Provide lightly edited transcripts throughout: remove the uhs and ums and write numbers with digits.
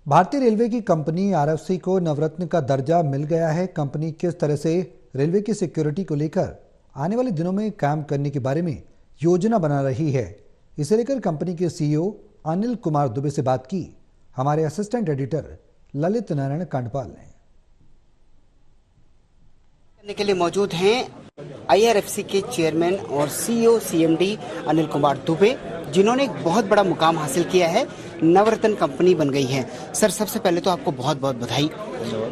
भारतीय रेलवे की company RFC को नवरत्न का दर्जा मिल गया है। कंपनी किस तरह से रेलवे की सिक्योरिटी को लेकर आने वाले दिनों में काम करने के बारे में योजना बना रही है, इसे लेकर कंपनी के सीईओ अनिल कुमार दुबे से बात की हमारे असिस्टेंट एडिटर ललित नारायण कांडपाल ने। करने के लिए मौजूद हैं आईआरएफसी के चेयरमैन और सीईओ सीएमडी अनिल कुमार दुबे, जिन्होंने एक बहुत बड़ा मुकाम हासिल किया है, नवरत्न कंपनी बन गई है। सर, सबसे पहले तो आपको बहुत बहुत बधाई।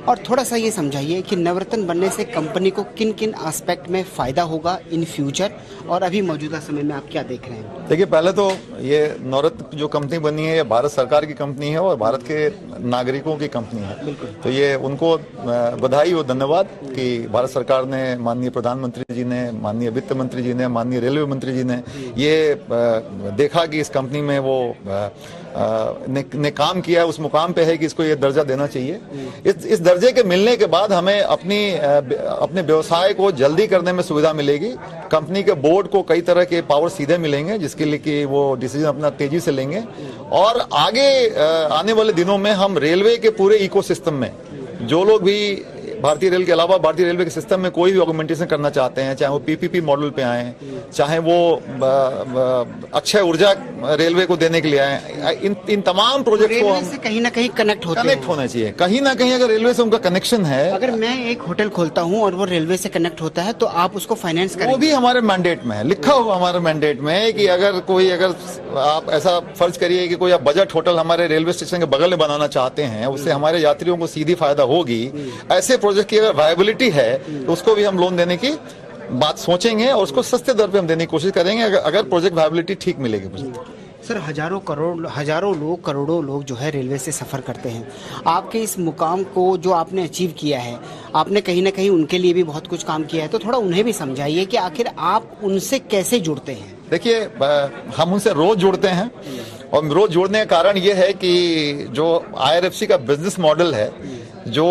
और थोड़ा सा ये समझाइए कि नवरत्न बनने से कंपनी को किन किन एस्पेक्ट में फायदा होगा इन फ्यूचर, और अभी मौजूदा समय में आप क्या देख रहे हैं? देखिए, पहले तो ये नवरत्न जो कंपनी बनी है ये भारत सरकार की कंपनी है और भारत के नागरिकों की कंपनी है। तो ये उनको बधाई और धन्यवाद कि भारत सरकार ने, माननीय प्रधानमंत्री जी ने, माननीय वित्त मंत्री जी ने, माननीय रेलवे मंत्री जी ने ये देखा कि इस कंपनी में वो ने काम किया है, उस मुकाम पे है कि इसको ये दर्जा देना चाहिए। इस दर्जे के मिलने के बाद हमें अपने व्यवसाय को जल्दी करने में सुविधा मिलेगी। कंपनी के बोर्ड को कई तरह के पावर सीधे मिलेंगे, जिसके लिए कि वो डिसीजन अपना तेजी से लेंगे। और आगे आने वाले दिनों में हम रेलवे के पूरे इकोसिस्टम में जो लोग भी भारतीय रेल के अलावा भारतीय रेलवे के सिस्टम में कोई भी ऑगमेंटेशन करना चाहते हैं, चाहे वो पीपीपी मॉडल पे आए, चाहे वो अक्षय ऊर्जा रेलवे को देने के लिए आए, इन तमाम प्रोजेक्ट को से कहीं ना कहीं कनेक्ट होना चाहिए। कहीं ना कहीं अगर रेलवे से उनका कनेक्शन है, अगर मैं एक होटल खोलता हूं और वो रेलवे से कनेक्ट होता है तो आप उसको फाइनेंस करेंगे? वो भी हमारे मैंडेट में है, लिखा हुआ हमारे मैंडेट में है कि अगर आप ऐसा फर्ज करिए कि कोई आप बजट होटल हमारे रेलवे स्टेशन के बगल में बनाना चाहते हैं, उससे हमारे यात्रियों को सीधी फायदा होगी, ऐसे प्रोजेक्ट की अगर वायबिलिटी है तो उसको भी हम लोन देने की बात सोचेंगे और उसको सस्ते दर पे हम देने की कोशिश करेंगे, अगर प्रोजेक्ट वायबिलिटी ठीक मिलेगी मुझे। सर, हजारों लोग, करोड़ों लोग जो है रेलवे से सफ़र करते हैं। आपके इस मुकाम को जो आपने अचीव किया है, आपने कहीं ना कहीं उनके लिए भी बहुत कुछ काम किया है, तो थोड़ा उन्हें भी समझाइए कि आखिर आप उनसे कैसे जुड़ते हैं। देखिए, हम उनसे रोज जुड़ते हैं और रोज जुड़ने का कारण ये है कि जो आईआरएफसी का बिजनेस मॉडल है, जो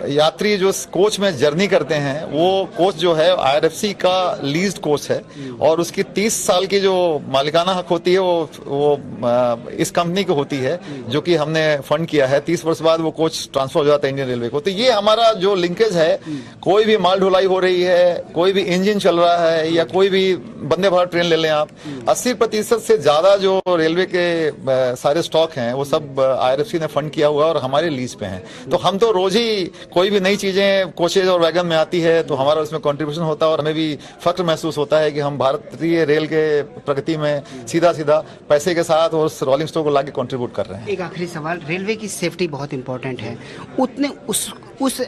यात्री जो कोच में जर्नी करते हैं, वो कोच जो है आईआरएफसी का लीज्ड कोच है और उसकी 30 साल की जो मालिकाना हक होती है वो इस कंपनी को होती है, जो कि हमने फंड किया है। 30 वर्ष बाद वो कोच ट्रांसफर हो जाता है इंडियन रेलवे को। तो ये हमारा जो लिंकेज है, कोई भी माल ढुलाई हो रही है, कोई भी इंजन चल रहा है या कोई भी वंदे भारत ट्रेन ले लें आप, 80% से ज्यादा जो रेलवे के सारे स्टॉक हैं वो सब आईआरएफसी ने फंड किया हुआ और हमारे लीज पे हैं। तो हम तो रोज ही कोई भी नई चीजें कोचेज और वैगन में आती है तो हमारा उसमें कंट्रीब्यूशन होता है और हमें भी फख्र महसूस होता है कि हम भारतीय रेल के प्रगति में सीधा पैसे के साथ और उस रोलिंग स्टॉक को लाके कंट्रीब्यूट कर रहे हैं। एक आखिरी सवाल, रेलवे की सेफ्टी बहुत इंपॉर्टेंट है, उतने उस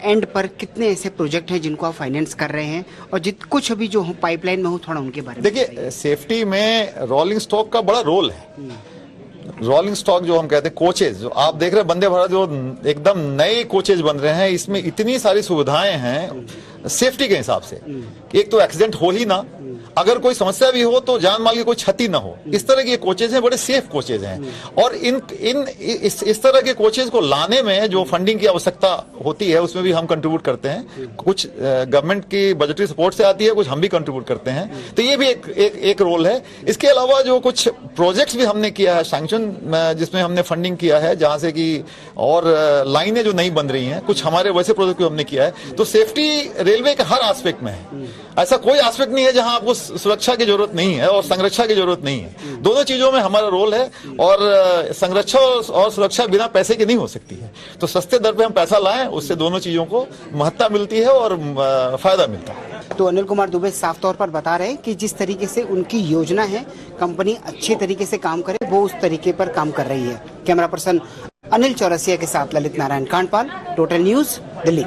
एंड पर कितने ऐसे प्रोजेक्ट हैं जिनको आप फाइनेंस कर रहे हैं, और कुछ अभी जो पाइपलाइन में हो, थोड़ा उनके बारे में देखिए। सेफ्टी में रोलिंग स्टॉक का बड़ा रोल है। रोलिंग स्टॉक जो हम कहते हैं, कोचेज जो आप देख रहे हैं, वंदे भारत जो एकदम नए कोचेज बन रहे हैं, इसमें इतनी सारी सुविधाएं हैं सेफ्टी के हिसाब से। एक तो एक्सीडेंट हो ही ना, अगर कोई समस्या भी हो तो जान माल की कोई क्षति ना हो, इस तरह के कोचेज हैं, बड़े सेफ कोचेज हैं। और इस तरह के कोचेज को लाने में जो फंडिंग की आवश्यकता होती है उसमें भी हम कंट्रीब्यूट करते हैं। कुछ गवर्नमेंट की बजटरी सपोर्ट से आती है, कुछ हम भी कंट्रीब्यूट करते हैं। तो ये भी एक रोल है। इसके अलावा जो कुछ प्रोजेक्ट्स भी हमने किया है सैंक्शन, जिसमें हमने फंडिंग किया है, जहां से कि और लाइनें जो नहीं बन रही हैं, कुछ हमारे वैसे प्रोजेक्ट भी हमने किया है। तो सेफ्टी रेलवे के हर एस्पेक्ट में है। ऐसा कोई एस्पेक्ट नहीं है जहां आपको सुरक्षा की जरूरत नहीं है और संरक्षा की जरूरत नहीं है। दोनों चीजों में हमारा रोल है और संरक्षा और सुरक्षा बिना पैसे की नहीं हो सकती है। तो सस्ते दर पे हम पैसा लाएं, उससे दोनों चीजों को महत्ता मिलती है और फायदा मिलता है। तो अनिल कुमार दुबे साफ तौर पर बता रहे हैं कि जिस तरीके से उनकी योजना है, कंपनी अच्छे तरीके से काम करे, वो उस तरीके पर काम कर रही है। कैमरा पर्सन अनिल चौरसिया के साथ ललित नारायण कांडपाल, टोटल न्यूज, दिल्ली।